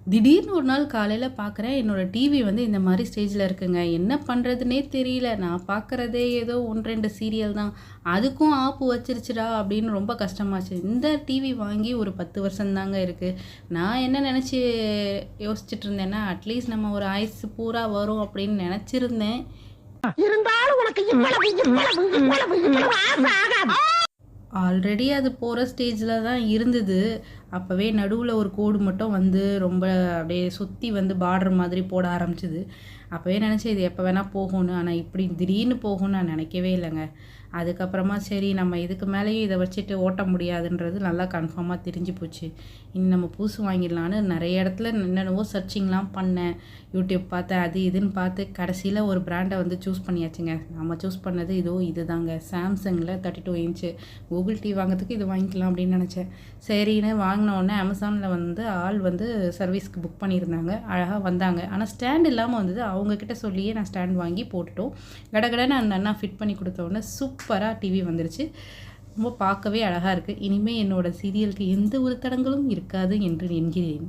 திடீர்னு ஒரு நாள் காலையில பார்க்குறேன், என்னோட டிவி வந்து இந்த மாரி ஸ்டேஜ்ல இருக்குங்க. என்ன பண்றதுன்னே தெரியல. நான் பார்க்குறதே ஏதோ 1, 2 சீரியல் தான். அதுக்கும் ஆப்பு வச்சிருச்சுடா அப்படின்னு ரொம்ப கஷ்டமாச்சு. இந்த டிவி வாங்கி ஒரு 10 வருஷம் தாங்க இருக்கு. நான் என்ன நெனச்சு யோசிச்சுட்டு இருந்தேன்னா, அட்லீஸ்ட் நம்ம ஒரு ஆயுசு பூரா வரும் அப்படின்னு நெனச்சிருந்தேன். இருந்தாலும் உனக்கு இவ்வளவு ஆசை ஆகாது. ஆல்ரெடி அது போற ஸ்டேஜ்ல தான் இருந்தது. அப்பவே நடுவுல ஒரு கோடு மட்டும் வந்து ரொம்ப அப்படியே சுத்தி வந்து பார்டர் மாதிரி போட ஆரம்பிச்சது. அப்பவே நெனச்சேன் இது எப்ப வேணா போகும்னு. ஆனா இப்படி திடீர்னு போகும்னு நான் நெனைக்கவே இல்லங்க. அதுக்கப்புறமா சரி நம்ம இதுக்கு மேலேயும் இத வச்சுட்டு ஓட்ட முடியாதுன்றது நல்லா கன்ஃபார்மா தெரிஞ்சு போச்சு. இனி நம்ம புதுசு வாங்கிடலான்னு நெறைய இடத்துல என்னென்னவோ சர்ச்சிங்லாம் பண்ணேன். யூடியூப் பார்த்தேன், அது இதுன்னு பார்த்து கடைசியில ஒரு பிராண்ட வந்து சூஸ் பண்ணியாச்சுங்க. நம்ம சூஸ் பண்ணது இதோ இதுதாங்க. சாம்சங்ல 32 இன்ச்சு. கூகுள் டிவி வாங்குறதுக்கு இது வாங்கிக்கலாம் அப்படின்னு நெனச்சேன். சரின்னு வாங்கின உடனே அமேசான்ல வந்து ஆள் வந்து சர்வீஸ்க்கு புக் பண்ணியிருந்தாங்க. அழகா வந்தாங்க. ஆனா ஸ்டாண்ட் இல்லாம வந்தது. அவங்க கிட்ட சொல்லியே நான் ஸ்டாண்ட் வாங்கி போட்டுட்டோம். கடகடன்னு அந்த அண்ணா ஃபிட் பண்ணி குடுத்த உடனே சூப்பரா டிவி வந்துருச்சு. ரொம்ப பார்க்கவே அழகா இருக்கு. இனிமே என்னோட சீரியலுக்கு எந்த ஒரு தடங்கலும் இருக்காது என்று எண்கிறேன்.